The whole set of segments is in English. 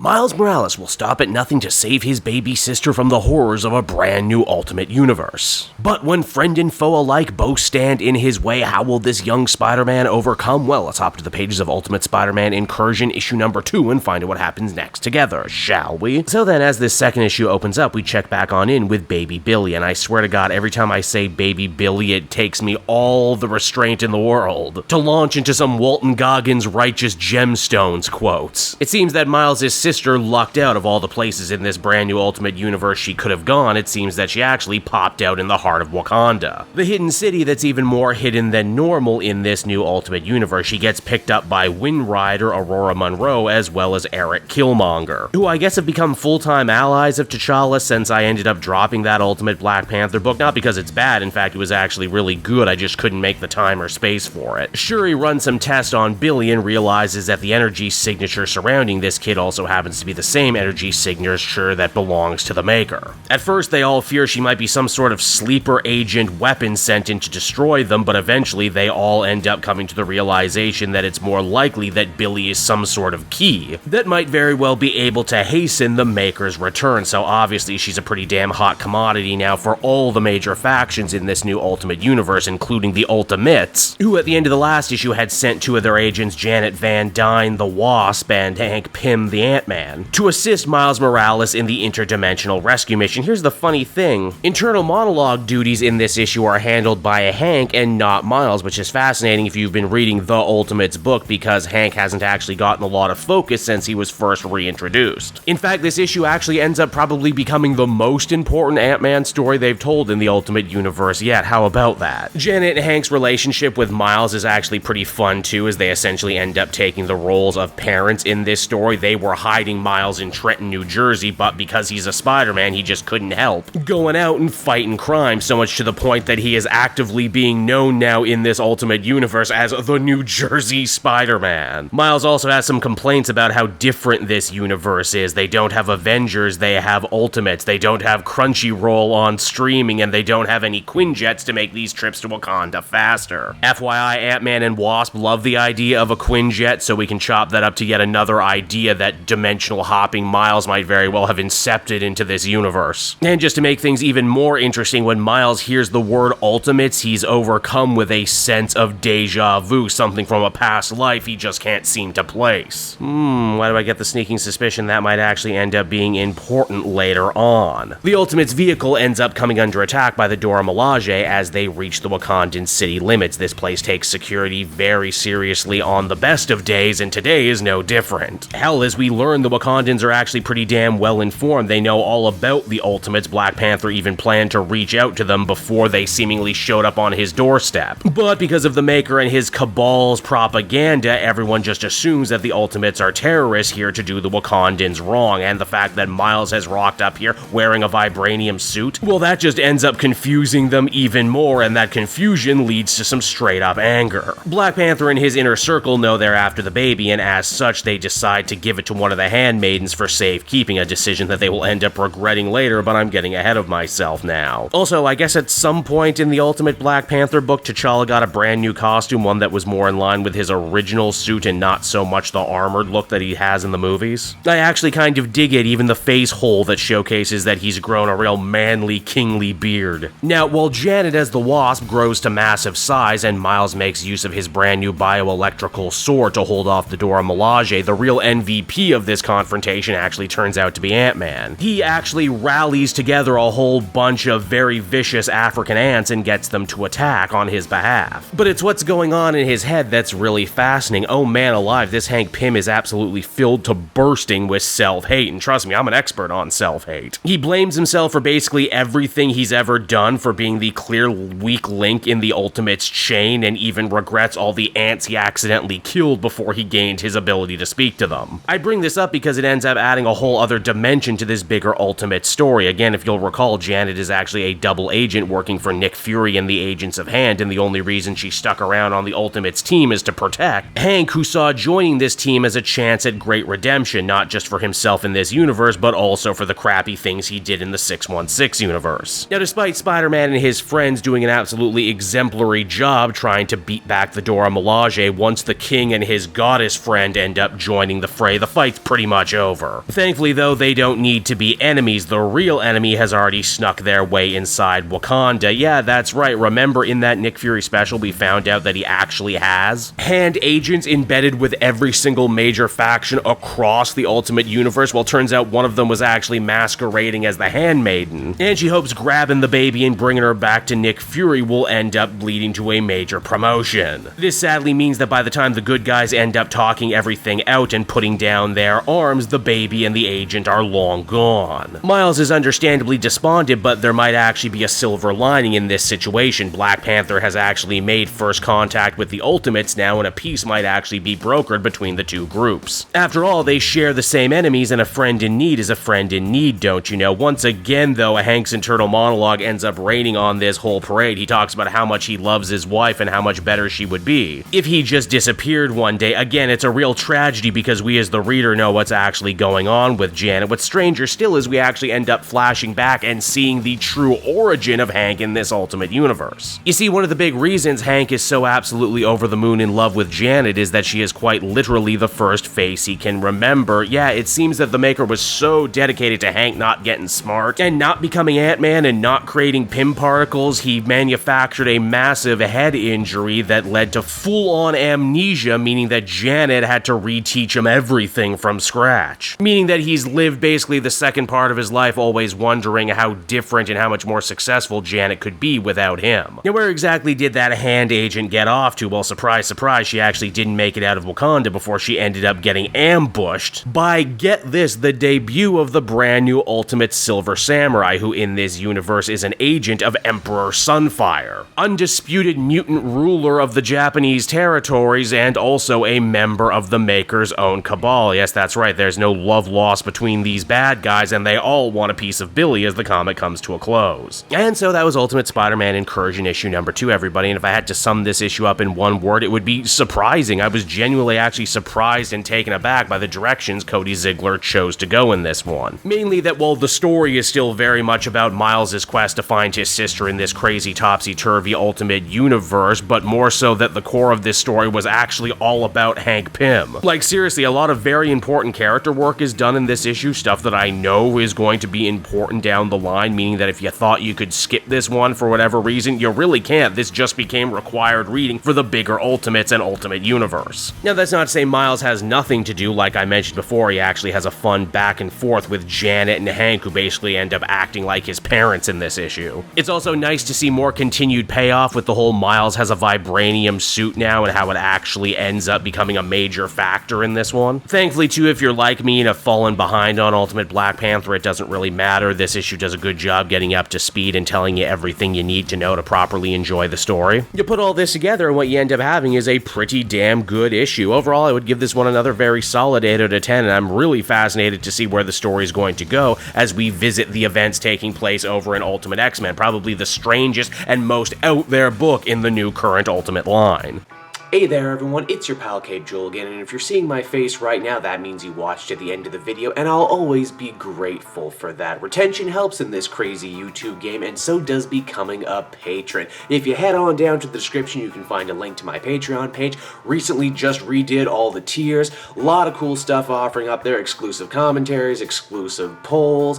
Miles Morales will stop at nothing to save his baby sister from the horrors of a brand new Ultimate Universe. But when friend and foe alike both stand in his way, how will this young Spider-Man overcome? Well, let's hop to the pages of Ultimate Spider-Man Incursion issue number 2 and find out what happens next together, shall we? So then, as this second issue opens up, we check back on in with Baby Billy, and I swear to God, every time I say Baby Billy, it takes me all the restraint in the world to launch into some Walton Goggins righteous gemstones quotes. It seems that Miles' sister lucked out of all the places in this brand new Ultimate Universe she could have gone. It seems that she actually popped out in the heart of Wakanda, the hidden city that's even more hidden than normal in this new Ultimate Universe. She gets picked up by Wind Rider, Aurora Monroe, as well as Eric Killmonger, who I guess have become full-time allies of T'Challa since I ended up dropping that Ultimate Black Panther book. Not because it's bad, in fact it was actually really good, I just couldn't make the time or space for it. Shuri runs some tests on Billy and realizes that the energy signature surrounding this kid also happens to be the same energy signature that belongs to the Maker. At first, they all fear she might be some sort of sleeper agent weapon sent in to destroy them, but eventually they all end up coming to the realization that it's more likely that Billy is some sort of key that might very well be able to hasten the Maker's return, so obviously she's a pretty damn hot commodity now for all the major factions in this new Ultimate Universe, including the Ultimates, who at the end of the last issue had sent 2 of their agents, Janet Van Dyne, the Wasp, and Hank Pym, the Ant-Man, to assist Miles Morales in the interdimensional rescue mission. Here's the funny thing. Internal monologue duties in this issue are handled by Hank and not Miles, which is fascinating if you've been reading the Ultimates book, because Hank hasn't actually gotten a lot of focus since he was first reintroduced. In fact, this issue actually ends up probably becoming the most important Ant-Man story they've told in the Ultimate Universe yet. How about that? Janet and Hank's relationship with Miles is actually pretty fun too, as they essentially end up taking the roles of parents in this story. They were hiding Miles in Trenton, New Jersey, but because he's a Spider-Man, he just couldn't help going out and fighting crime, so much to the point that he is actively being known now in this Ultimate Universe as the New Jersey Spider-Man. Miles also has some complaints about how different this universe is. They don't have Avengers, they have Ultimates, they don't have Crunchyroll on streaming, and they don't have any Quinjets to make these trips to Wakanda faster. FYI, Ant-Man and Wasp love the idea of a Quinjet, so we can chop that up to yet another idea that dimensional hopping Miles might very well have incepted into this universe. And just to make things even more interesting, when Miles hears the word Ultimates, he's overcome with a sense of deja vu, something from a past life he just can't seem to place. Why do I get the sneaking suspicion that might actually end up being important later on? The Ultimates vehicle ends up coming under attack by the Dora Milaje as they reach the Wakandan city limits. This place takes security very seriously on the best of days, and today is no different. Hell, as we learn, the Wakandans are actually pretty damn well informed. They know all about the Ultimates. Black Panther even planned to reach out to them before they seemingly showed up on his doorstep. But because of the Maker and his cabal's propaganda, everyone just assumes that the Ultimates are terrorists here to do the Wakandans wrong, and the fact that Miles has rocked up here wearing a vibranium suit, well, that just ends up confusing them even more, and that confusion leads to some straight up anger. Black Panther and his inner circle know they're after the baby, and as such, they decide to give it to one of the Handmaidens for safekeeping, a decision that they will end up regretting later, but I'm getting ahead of myself now. Also, I guess at some point in the Ultimate Black Panther book, T'Challa got a brand new costume, one that was more in line with his original suit and not so much the armored look that he has in the movies. I actually kind of dig it, even the face hole that showcases that he's grown a real manly, kingly beard. Now, while Janet as the Wasp grows to massive size and Miles makes use of his brand new bioelectrical sword to hold off the Dora Milaje, the real MVP of this confrontation actually turns out to be Ant-Man. He actually rallies together a whole bunch of very vicious African ants and gets them to attack on his behalf. But it's what's going on in his head that's really fascinating. Oh man alive, this Hank Pym is absolutely filled to bursting with self-hate, and trust me, I'm an expert on self-hate. He blames himself for basically everything he's ever done, for being the clear weak link in the Ultimates chain, and even regrets all the ants he accidentally killed before he gained his ability to speak to them. I bring this up because it ends up adding a whole other dimension to this bigger Ultimate story. Again, if you'll recall, Janet is actually a double agent working for Nick Fury and the Agents of Hand, and the only reason she stuck around on the Ultimates team is to protect Hank, who saw joining this team as a chance at great redemption, not just for himself in this universe, but also for the crappy things he did in the 616 universe. Now, despite Spider-Man and his friends doing an absolutely exemplary job trying to beat back the Dora Milaje, once the King and his goddess friend end up joining the fray, the fight's pretty much over. Thankfully though, they don't need to be enemies. The real enemy has already snuck their way inside Wakanda. Yeah, that's right. Remember in that Nick Fury special we found out that he actually has hand agents embedded with every single major faction across the Ultimate Universe? Well, turns out one of them was actually masquerading as the Handmaiden, and she hopes grabbing the baby and bringing her back to Nick Fury will end up leading to a major promotion. This sadly means that by the time the good guys end up talking everything out and putting down their arms, the baby and the agent are long gone. Miles is understandably despondent, but there might actually be a silver lining in this situation. Black Panther has actually made first contact with the Ultimates now, and a peace might actually be brokered between the two groups. After all, they share the same enemies, and a friend in need is a friend in need, don't you know? Once again, though, Hank's internal monologue ends up raining on this whole parade. He talks about how much he loves his wife and how much better she would be if he just disappeared one day. Again, it's a real tragedy because we as the reader know what's actually going on with Janet. What's stranger still is we actually end up flashing back and seeing the true origin of Hank in this Ultimate Universe. You see, one of the big reasons Hank is so absolutely over the moon in love with Janet is that she is quite literally the first face he can remember. Yeah, it seems that the Maker was so dedicated to Hank not getting smart and not becoming Ant-Man and not creating Pym particles, he manufactured a massive head injury that led to full-on amnesia, meaning that Janet had to reteach him everything from scratch. Meaning that he's lived basically the second part of his life always wondering how different and how much more successful Janet could be without him. Now, where exactly did that hand agent get off to? Well, surprise, surprise, she actually didn't make it out of Wakanda before she ended up getting ambushed by, get this, the debut of the brand new Ultimate Silver Samurai, who in this universe is an agent of Emperor Sunfire, undisputed mutant ruler of the Japanese territories, and also a member of the Maker's own cabal. Yes, that's right, there's no love lost between these bad guys, and they all want a piece of Billy as the comic comes to a close. And so that was Ultimate Spider-Man Incursion issue number 2, everybody, and if I had to sum this issue up in one word, it would be surprising. I was genuinely actually surprised and taken aback by the directions Cody Ziegler chose to go in this one. Mainly that while the story is still very much about Miles' quest to find his sister in this crazy topsy-turvy Ultimate Universe, but more so that the core of this story was actually all about Hank Pym. Like seriously, a lot of very important character work is done in this issue, stuff that I know is going to be important down the line, meaning that if you thought you could skip this one for whatever reason, you really can't. This just became required reading for the bigger Ultimates and Ultimate Universe. Now, that's not to say Miles has nothing to do. Like I mentioned before, he actually has a fun back and forth with Janet and Hank, who basically end up acting like his parents in this issue. It's also nice to see more continued payoff with the whole Miles has a vibranium suit now and how it actually ends up becoming a major factor in this one. Thankfully, too, if you're like me and have fallen behind on Ultimate Black Panther, it doesn't really matter. This issue does a good job getting up to speed and telling you everything you need to know to properly enjoy the story. You put all this together and what you end up having is a pretty damn good issue. Overall, I would give this one another very solid 8 out of 10, and I'm really fascinated to see where the story is going to go as we visit the events taking place over in Ultimate X-Men, probably the strangest and most out there book in the new current Ultimate line. Hey there everyone, it's your pal Cape Joel again, and if you're seeing my face right now, that means you watched to the end of the video, and I'll always be grateful for that. Retention helps in this crazy YouTube game, and so does becoming a patron. If you head on down to the description, you can find a link to my Patreon page. Recently just redid all the tiers, a lot of cool stuff offering up there, exclusive commentaries, exclusive polls,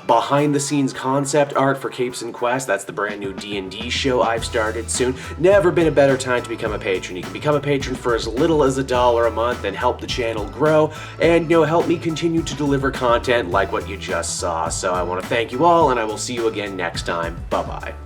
behind the scenes concept art for Capes and Quest. That's the brand new D&D show I've started soon. Never been a better time to become a patron. You can become a patron for as little as $1 a month and help the channel grow and, help me continue to deliver content like what you just saw. So I want to thank you all, and I will see you again next time. Bye-bye.